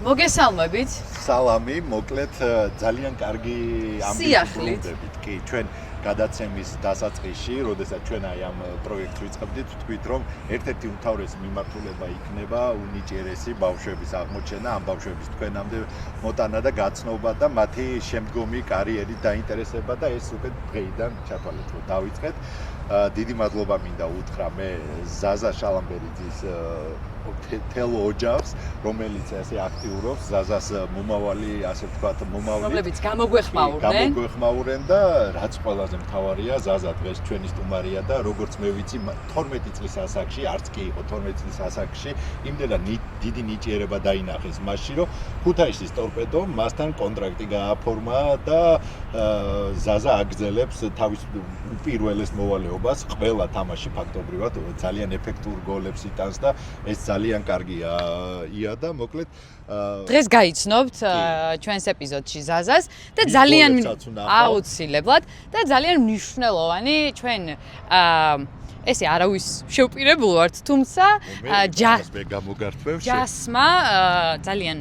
მოგესალმებით. სალამი, მოკლედ ძალიან კარგი ამბიციებით. კი, ჩვენ გადაცემის დასაწყისში, როდესაც ჩვენ აი ამ პროექტს ვიწყებდით, ვთქვით, რომ ერთ-ერთი უმთავრესი მიმართულება იქნება უნიჭიერესი ბავშვების აღმოჩენა, ამ ბავშვების თქვენამდე მოტანა და გაცნობა და მათი შემდგომი კარიერით დაინტერესება და ეს უკვე დღეიდან ჩათვალეთ, რომ დავიწყეთ. დიდი მადლობა მინდა უთხრა მე ზაზა შალამბერიძის თელ ოჯახს, რომელიც ასე აქტიურობს ზაზას მომავალი, ასე ვთქვათ, რომლებიც გამოგვეხმაურნენ და რაც ყველაზე მთავარია, ზაზა დღეს ჩვენი სტუმარია და როგორც მე ვიცი, 12 წლის ასაკში, არც კი იყო 12 წლის ასაკში, იმდენად დიდი ნიჭიერება დაინახეს მასში, რომ ქუთაისის ტორპედო მასთან კონტრაქტი გააფორმა და ზაზა აგრძელებს თავის უპირველეს მოვალეობას, ყველა თამაში ფაქტობრივად ძალიან ეფექტურ გოლებს იტანს და ეს ძალიან კარგია ია და მოკლედ დღეს გაიცნობთ ჩვენს ეპიზოდში ზაზას და ძალიან აუცილებლად და ძალიან მნიშვნელოვანი ჩვენ ესე არავის შევპირებულ ვართ, თუმცა ჯასმა ძალიან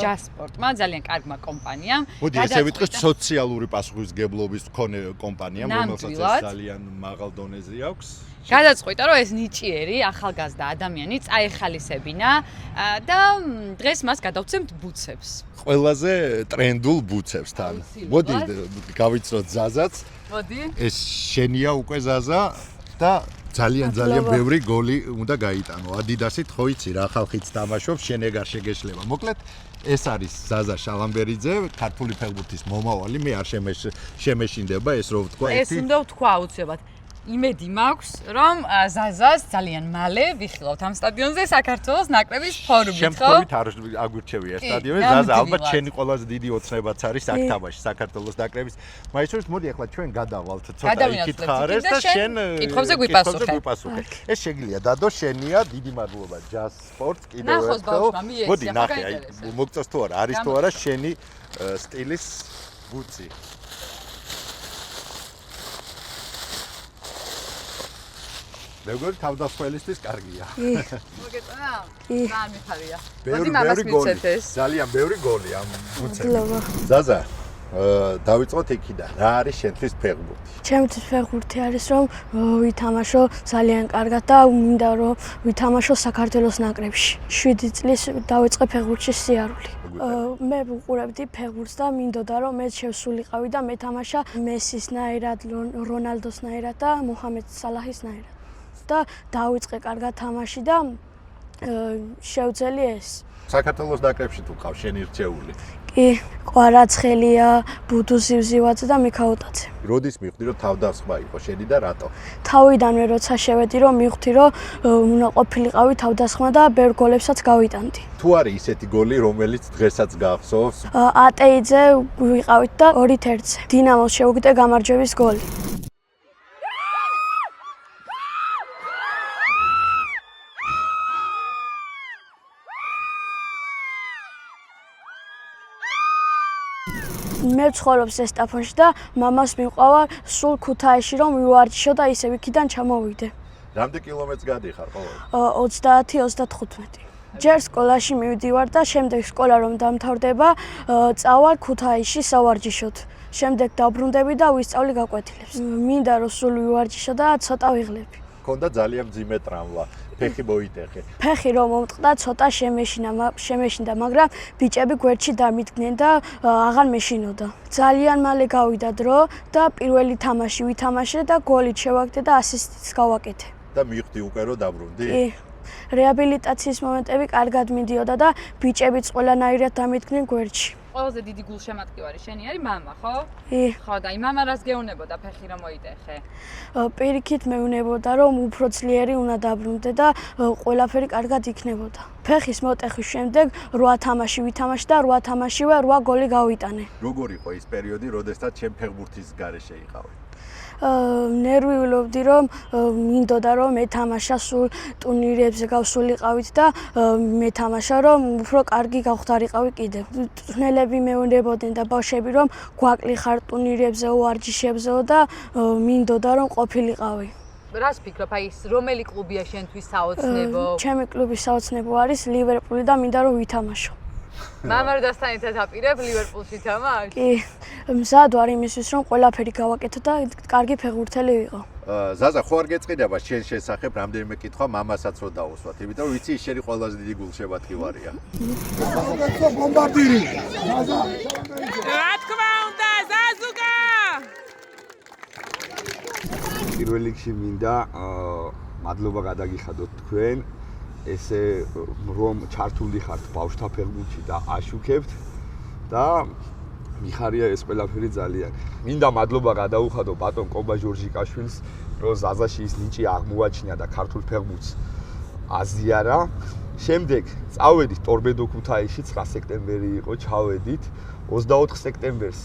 ჯასპორტმა ძალიან კარგმა კომპანიამ მოდი ესე ვიტყვით სოციალური პასუხისმგებლობის მქონე კომპანიამ, რომელსაც ძალიან მაღალ დონეზე აქვს. გადაწყვიტა, რომ ეს ნიჭიერი ახალგაზრდა ადამიანი წაეხალისებინა და დღეს მას გადავცემთ ბუცებს. ყველაზე ტრენდულ ბუცებსთან. მოდი გავიცნოთ ზაზაც. მოდი. ეს შენია უკვე ზაზა და ძალიან ბევრი გოლი უნდა გაიტანო. ადიდასით ხო იცი რა ხალხიც თამაშობს, შენეგარ შეგეშლება. მოკლედ ეს არის ზაზა შალამბერიძე, ქართული ფეხბურთის მომავალი. მე არ შემეშინდება ეს რო ვთქვა. ეს უნდა ვთქვა აუცილებლად. იმედი მაქვს, რომ ზაზას ძალიან მალე ვიხილავთ ამ სტადიონზე საქართველოს ნაკრების ფორმით, ხო? შემთხვევით არ აგვირჩევია სტადიონზე. ზაზა ალბათ შენი ყველაზე დიდი ოცნებაც არის აქ თამაში საქართველოს ნაკრების. მაისურით, მოდი ახლა ჩვენ გადავალთ ცოტა იკითხა არის და შენ კითხვებზე გვიპასუხე. ეს შეგიძლია დადო, შენია, დიდი მადლობა ჯას სპორტს კიდევ ერთხელ. ნახოს ბავშვმა, მიეცი. მოდი ნახე, აი მოგწონს თუ არა, არის თუ არა შენი სტილის ბუცი. მეგობრებო, თავდასხმელისთვის კარგია. მოგეწონა? კი. ძალიან მიხარია. მოდი მაგას მიცეთ ეს. ძალიან ბევრი გოლი ამ ბუცებში. ზაზა, დავიწყოთ იქიდან. რა არის შენთვის ფეხბურთი? ჩემთვის ფეხბურთი არის, რომ ვითამაშო ძალიან კარგად და მინდა რომ ვითამაშო საქართველოს ნაკრებში. 7 წლის დავიწყე ფეხბურთში სიარული. მე ვუყურებდი ფეხბურთს და მინდოდა რომ მე შევსულიყავი და მეთამაშა მესისნაირად, რონალდოსნაირად და მუჰამედ სალაჰისნაირად. და დავიწყე კარგად თამაში და შევძელი ეს. საქართველოს ნაკრებში თუ ყავს შენი რჩეული? კი, კვარაცხელია, ბუდუზივზივაძე და მიქაუტაძე. როდის მივხვდი რომ თავდასხმა იყო შენი და რატო? თავიდანვე როცა შევედი რომ მივხვდი რომ უნდა ყოფილიყავი თავდასხმა და ბევრ გოლებსაც გავიტანდი. თუ არის ისეთი გოლი რომელიც დღესაც გახსოვს? ატეიძე ვიყავით და 2-1-ზე. დინამოს შევუგდე გამარჯვების გოლი. მე ვცხოვრობ ზესტაფონში და მამას მივყავა სულ ქუთაისში რომ მივარჯიშო და ისევ იქიდან ჩამოვიდე. რამდენი კილომეტრს გადიხარ ყოველ? 30-35. ჯერ სკოლაში მივდივარ და შემდეგ სკოლა რომ დამთავრდება, წავალ ქუთაისში სავარჯიშოდ. შემდეგ დაბრუნდები და ვისწავლი გაკვეთილებს. მინდა რომ სულ ვივარჯიშო და ცოტა ვიღლები. ქონდა ძალიან მძიმე ტრავმა. ფეხი მოიტეხე. ფეხი რომ მომწყდა, ცოტა შემეშინდა, მაგრამ ბიჭები გვერდში დამიდგნენ და აღარ მეშინოდა. ძალიან მალე გავიდა დრო და პირველი თამაში ვითამაშე და გოლით შევაგდე და ასისტიც გავაკეთე. და მივხვდი უკვე რომ დაბრუნდი? კი. რეაბილიტაციის მომენტები კარგად მიდიოდა და ბიჭებიც ყველანაირად დამიდგნენ გვერდში. ყველაზე დიდი გულშემატკივარი შენი არის მამა, ხო? კი. ხო და იმამა რას გეუნებოდა ფეხი რომ მოიტეხე? პირიქით მეუნებოდა რომ უფრო ძლიერი უნდა დაბრუნდე და ყველაფერი კარგად იქნებოდა. ფეხის მოტეხვის შემდეგ 8 თამაში ვითამაშე და 8 თამაშივე 8 გოლი გავიტანე. როგორ იყო ის პერიოდი, როდესაც ჩემ ფეხბურთის გარეშე იყავი? ნერვიულობდი რომ მინდოდა რომ მეთამაშა სულ ტურნირებზე გავსულიყავით და მეთამაშა რომ უფრო კარგი გავხდარიყავი კიდევ. თვნელები მეუნებოდნენ და ბავშვები რომ გვაკლი ხარ ტურნირებზე, ვარჯიშებზეო და მინდოდა რომ ყოფილიყავი. რას ფიქრობ, აი რომელი კლუბია შენთვის საოცნებო? ჩემი კლუბი საოცნებო არის ლივერპული და მინდა რომ ვითამაშო. მამარდასთან ერთად აპირებ ლივერპულში თამაშს? კი, მზად ვარ იმისთვის, რომ ყველაფერი გავაკეთო და კარგი ფეხბურთელი ვიყო. ზაზა, ხო არ გეწყინება შენ შესახებ რამდენიმე კითხვა მამასაც რო დაუსვათ, იმიტომ რომ ვიცი შენი ყველაზე დიდი გულშემატკივარია. ბომბარდირი. რა თქმა უნდა, ზაზუკა! პირველ რიგში მინდა მადლობა გადაგიხადოთ თქვენ, ესე რომ ჩართული ხართ ბავშვთა ფეხბურთში და აშუქებთ და მიხარია ეს ყველაფერი ძალიან. მინდა მადლობა გადაუხადო ბატონ კობა ჟორჟიკაშვილს, რომ ზაზაში ის ნიჭი აღმოაჩინა და ქართულ ფეხბურთს აზიარა. შემდეგ წავედით ტორპედო ქუთაისში 9 სექტემბერი იყო, ჩავედით 24 სექტემბერს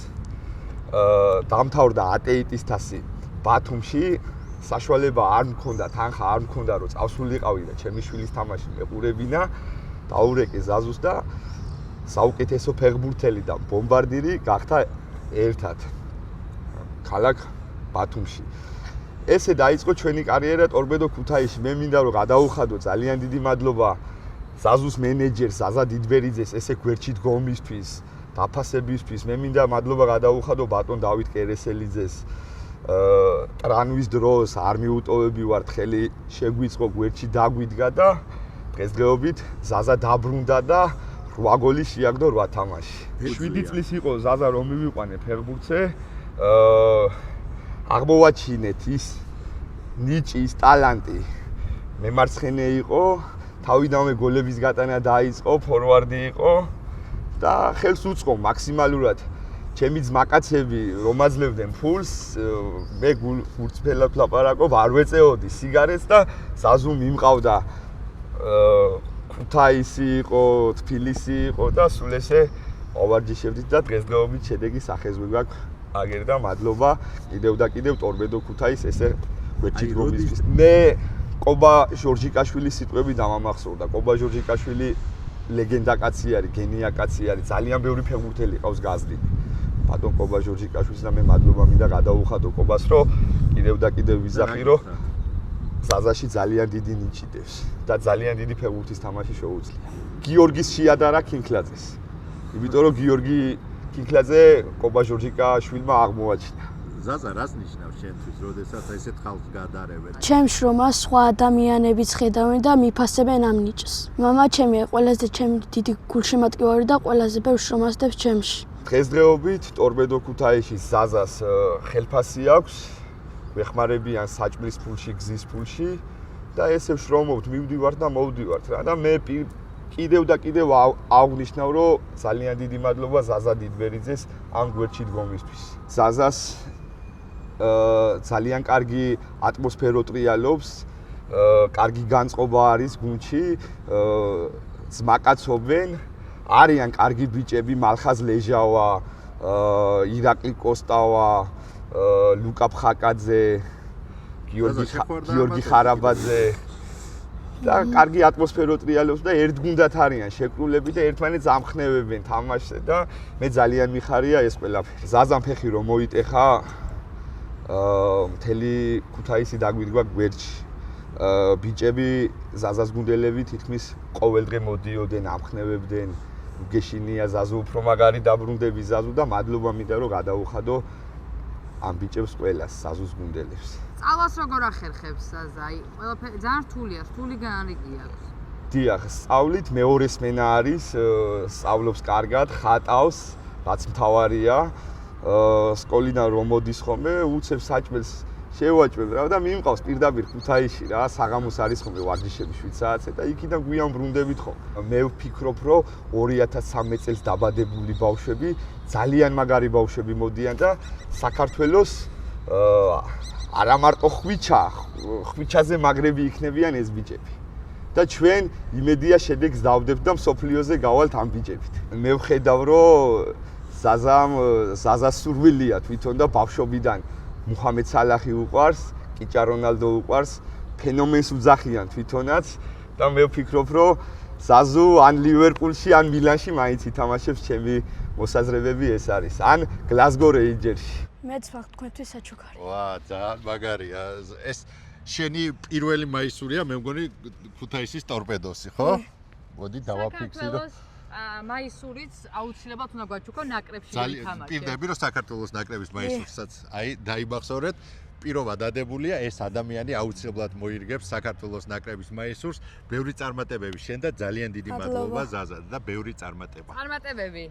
დამთავრდა ატეიტის თასი ბათუმში. საშუალება არ მქონდა, თანხა არ მქონდა, რომ წავსულიყავი და ჩემი შვილის თამაში მეყურებინა. დაურეკე ზაზუს და საუკეთესო ფეხბურთელი და ბომბარდირი გახდა ერთად ქალაქ ბათუმში. ესე დაიწყო ჩვენი კარიერა ტორპედო ქუთაისში. მე მინდა რომ გადაუხადო ძალიან დიდი მადლობა ზაზუს მენეჯერს ზაზა დიდბერიძეს ესე გვერდში დგომისთვის, დაფასებისთვის. მე მინდა მადლობა გადაუხადო ბატონ დავით კერესელიძეს. ტრანვის დროს არ მიუტოვები ვართ, ხელი შეგვიწყო, გვერდში დაგვიდგა და დღესდღეობით ზაზა დაბრუნდა და 8 გოლი შეაგდო 8 თამაში. 7 წლის იყო ზაზა რომ მივიყვანე ფეხბურთზე. აღმოვაჩინეთ ის ნიჭი, ის ტალანტი. მემარცხენე იყო, თავიდანვე გოლების გატანა დაიწყო, ფორვარდი იყო და ხელს უწყო მაქსიმალურად. ჩემი ძმაკაცები რომ აძლევდნენ ფულს, მე გულწრფელად ვლაპარაკობ, არ ვეწეოდი სიგარეტს და ზაზუ მიმყავდა. ქუთაისი იყო, თბილისი იყო და სულ ესე ავარჯიშებდით და დღესდღეობით შედეგი სახეზვი გაქვს. აგერ და მადლობა კიდევ და კიდევ ტორპედო ქუთაის ესე გვერდში დგომისთვის. მე კობა ჟორჟიკაშვილის სიტყვები დამამახსოვრდა. კობა ჟორჟიკაშვილი ლეგენდა კაცი არის, გენია კაცი არის, ძალიან ბევრი ფეხბურთელი ყავს გაზრდილი. ბატონ კობა ჟორჟიკაშვილს და მე მადლობა მინდა გადაუხადო კობას, რომ კიდევ და კიდევ ვიზახი, რომ ზაზაში ძალიან დიდი ნიჭი დევს და ძალიან დიდი ფეხბურთის თამაში შეუძლია. გიორგის შეადარა ქინქლაძეს. იმიტომ რომ გიორგი ქინქლაძე კობა ჟორჟიკაშვილმა აღმოაჩინა. ზაზა, რას ნიშნავს შენთვის, როდესაც ესეთ ხალხს გადარევენ? ჩემს შრომას სხვა ადამიანებიც ხედავენ და მიფასებენ ამ ნიჭს. მამა ჩემი ყველაზე ჩემი დიდი გულშემატკივარი და ყველაზე ბევრ შრომას დევს ჩემში. დღესდღეობით ტორპედო ქუთაისში ზაზას ხელფასი აქვს. ვეხმარებიან საჭმლის ფულში, გზის ფულში და ესე ვშრომობთ, მივდივართ და მოვდივართ რა და მე კიდევ და კიდევ აღვნიშნავ, რომ ძალიან დიდი მადლობა ზაზა დიდბერიძეს ამ გვერდში დგომისთვის. ზაზას ძალიან კარგი ატმოსფერო ტრიალობს, კარგი განწყობა არის გუნდში, ძმაკაცობენ, არიან კარგი ბიჭები, მალხაზ ლეჟავა, ირაკლი კოსტავა, ლუკა ფხაკაძე, გიორგი ხარაბაძე და კარგი ატმოსფერო ტრიალობს და ერთ გუნდად არიან შეკრულები და ერთმანეთს ამხნევებენ თამაშზე და მე ძალიან მიხარია ეს ყველაფერი. ზაზამ ფეხი რომ მოიტეხა, მთელი ქუთაისი დაგვიდგა გვერდში. ბიჭები ზაზას გუნდელები თითქმის ყოველ დღე მოდიოდნენ, ამხნევებდნენ. გეშინია ზაზუ უფრო მაგარი დაბრუნდები ზაზუ და მადლობა მინდა რომ გადაუხადო ამ ბიჭებს ყველას, ზაზუს გუნდელებს. წავას როგორ ახერხებს ზაზა? ყველაფერი ძალიან რთულია, რთული განრიგი აქვს. დიახ, სწავლით მეორე სმენა არის, სწავლობს კარგად, ხატავს, რაც მთავარია. სკოლიდან რომ მოდის ხოლმე, უცებ საჭმელს შევაჭმებ რა და მიმყავს პირდაპირ ქუთაისში რა, საღამოს არის ხოლმე ვარჯიშები 7 საათზე და იქიდან გვიან ბრუნდებით ხოლმე. მე ვფიქრობ, რომ 2013 წელს დაბადებული ბავშვები ძალიან მაგარი ბავშვები მოდიან და საქართველოს არა მარტო ხვიჩაზე მაგრები იქნებიან ეს ბიჭები. და ჩვენ იმედია შედეგს დავდებთ და მსოფლიოზე გავალთ ამ ბიჭებით. მე ვხედავ, რომ ზაზას სურვილია თვითონ და ბავშვობიდან მუჰამედ სალახი უყვარს, კიჭა რონალდო უყვარს, ფენომენს უძახიან თვითონაც და მე ვფიქრობ, რომ ზაზუ ან ლივერპულში, ან მილანში მაინც ითამაშებს, ჩემი მოსაზრებები ეს არის, ან გლაზგო რეინჯერსში. მეც ვარ თქვენთვის საჩუქარი. ვა, ძალიან მაგარია. ეს შენი პირველი მაისურია, მე მგონი ქუთაისის ტორპედოსი, ხო? მოდი დავაფიქსირო. მაისურიც აუცილებლად უნდა გვაჩუქო ნაკრებში ძალიან ითამაშე. პირდები რომ საქართველოს ნაკრების მაისურსაც აი დაიბახსოვრეთ. პირობა დადებულია ეს ადამიანი აუცილებლად მოირგებს საქართველოს ნაკრების მაისურს. ბევრი წარმატებები შენ და ძალიან დიდი მადლობა ზაზა და ბევრი წარმატება. წარმატებები.